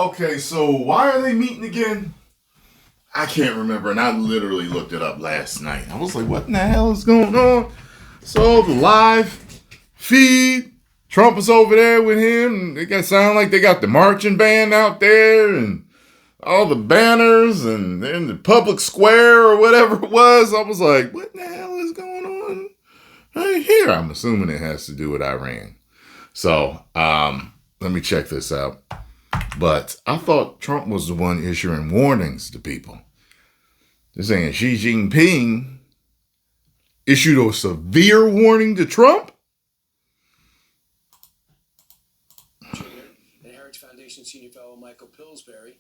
Okay, so why are they meeting again? I can't remember, and I literally looked it up last night. I was like, what in the hell is going on? So the live feed, Trump was over there with him, and they got sound like they got the marching band out there and all the banners and in the public square or whatever it was. I was like, what the hell is going on right here? I'm assuming it has to do with Iran. So let me check this out. But I thought Trump was the one issuing warnings to people. They're saying Xi Jinping issued a severe warning to Trump? And Heritage Foundation Senior Fellow Michael Pillsbury.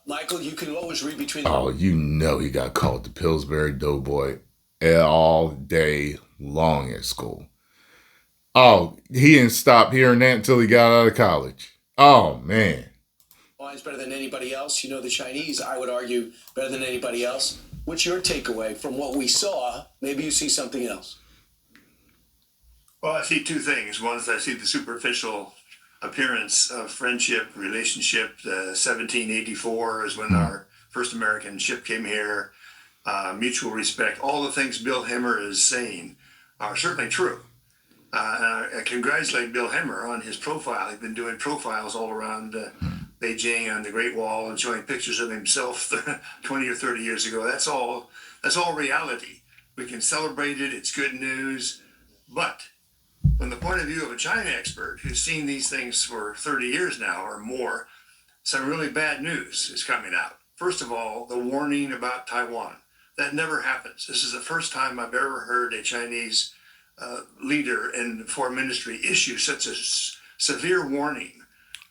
Michael, you can always read between Oh, you know he got called the Pillsbury Doughboy all day long at school. Oh, he didn't stop hearing that until he got out of college. Oh, man. Wines better than anybody else. You know the Chinese, I would argue, better than anybody else. What's your takeaway from what we saw? Maybe you see something else. Well, I see two things. One is I see the superficial appearance of friendship, relationship. 1784 is when our first American ship came here. Mutual respect. All the things Bill Hemmer is saying are certainly true. I congratulate Bill Hemmer on his profile. He's been doing profiles all around Beijing on the Great Wall and showing pictures of himself 20 or 30 years ago. That's all reality. We can celebrate it. It's good news. But from the point of view of a China expert who's seen these things for 30 years now or more, some really bad news is coming out. First of all, the warning about Taiwan. That never happens. This is the first time I've ever heard a Chinese leader in the foreign ministry issue such a severe warning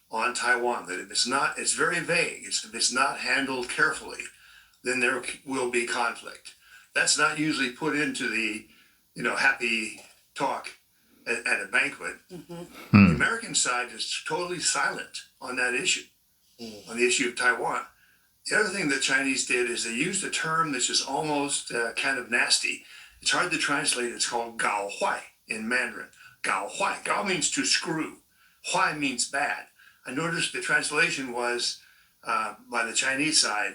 on Taiwan, that if it's very vague, if it's not handled carefully, then there will be conflict. That's not usually put into the, happy talk at a banquet. Mm-hmm. The American side is totally silent on that issue, on the issue of Taiwan. The other thing the Chinese did is they used a term that's just almost kind of nasty. It's hard to translate. It's called gao huai in Mandarin. Gao huai. Gao means to screw. Huai means bad. I noticed the translation was by the Chinese side,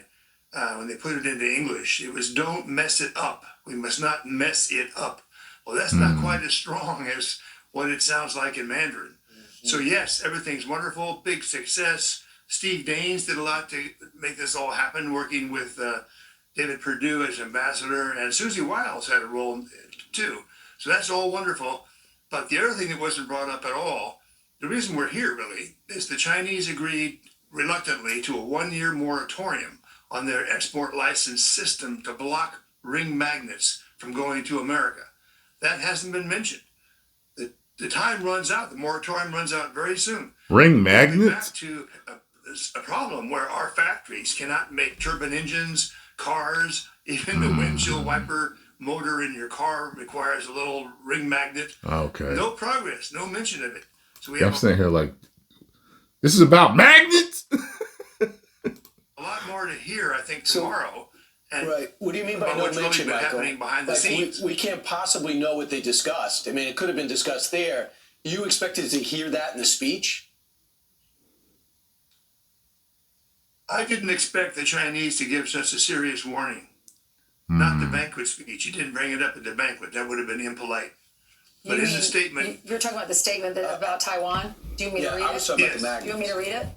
when they put it into English, it was don't mess it up. We must not mess it up. Well, that's not quite as strong as what it sounds like in Mandarin. Mm-hmm. So yes, everything's wonderful, big success. Steve Daines did a lot to make this all happen, working with David Perdue as ambassador, and Susie Wiles had a role too. So that's all wonderful. But the other thing that wasn't brought up at all, the reason we're here really, is the Chinese agreed reluctantly to a 1-year moratorium on their export license system to block ring magnets from going to America. That hasn't been mentioned. The time runs out. The moratorium runs out very soon. Ring magnets? Back to a problem where our factories cannot make turbine engines, cars, even the windshield wiper motor in your car requires a little ring magnet. Okay. No progress, no mention of it. So I'm sitting here like, this is about magnets? a lot more to hear, I think, tomorrow. And right. What do you mean by no mention, Michael? Happening behind the scenes. We can't possibly know what they discussed. I mean, it could have been discussed there. You expected to hear that in the speech? I didn't expect the Chinese to give such a serious warning. Not the banquet speech. You didn't bring it up at the banquet. That would have been impolite. But in the statement... You're talking about the statement about Taiwan? Do you want me to read it? I was talking about the Do you want me to read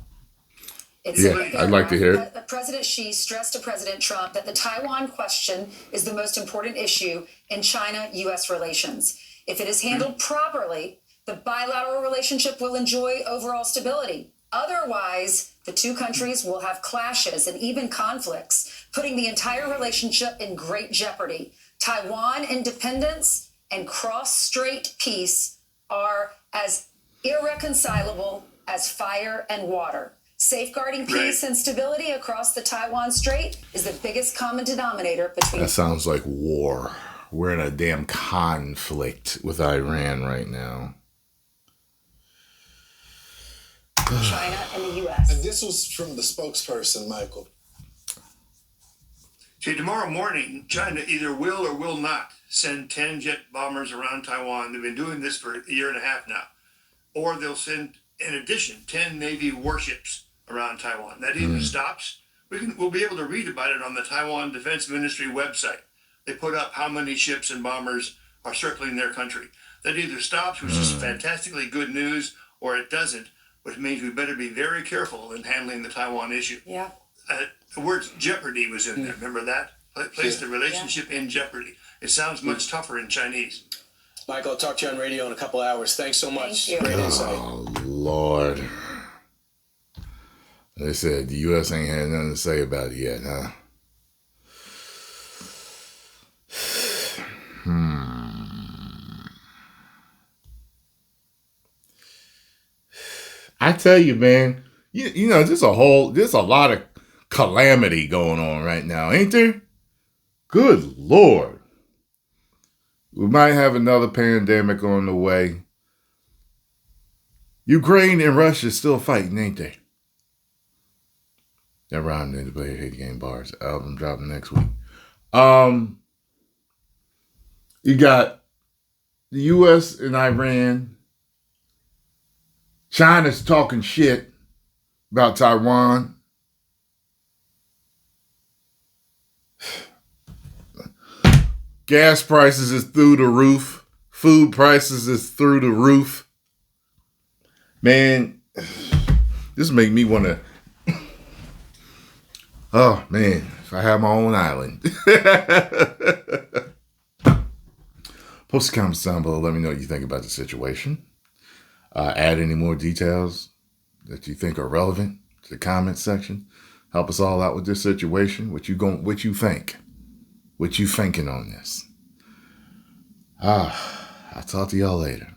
it? I'd like to hear it. President Xi stressed to President Trump that the Taiwan question is the most important issue in China-U.S. relations. If it is handled properly, the bilateral relationship will enjoy overall stability. Otherwise, the two countries will have clashes and even conflicts, putting the entire relationship in great jeopardy. Taiwan independence and cross-strait peace are as irreconcilable as fire and water. Safeguarding peace and stability across the Taiwan Strait is the biggest common denominator between... That sounds like war. We're in a damn conflict with Iran right now. China and the U.S. And this was from the spokesperson, Michael. See, tomorrow morning, China either will or will not send 10 jet bombers around Taiwan. They've been doing this for a year and a half now. Or they'll send, in addition, 10 Navy warships around Taiwan. That either stops, we'll be able to read about it on the Taiwan Defense Ministry website. They put up how many ships and bombers are circling their country. That either stops, which is fantastically good news, or it doesn't, which means we better be very careful in handling the Taiwan issue. Yeah. The word jeopardy was in there. Remember that? Place the relationship in jeopardy. It sounds much tougher in Chinese. Michael, I'll talk to you on radio in a couple hours. Thanks so much. Thank you. Great insight. Oh, Lord. They said the U.S. ain't had nothing to say about it yet, huh? I tell you, man, you know, there's a lot of calamity going on right now, ain't there? Good Lord. We might have another pandemic on the way. Ukraine and Russia still fighting, ain't they? That rhymed into Play Hate Game Bars album dropping next week. You got the U.S. and Iran. China's talking shit about Taiwan. Gas prices is through the roof. Food prices is through the roof. Man, this make me want to... Oh, man, if I had my own island. Post a comment down below. Let me know what you think about the situation. Add any more details that you think are relevant to the comment section. Help us all out with this situation. What you think? What you thinking on this? I'll talk to y'all later.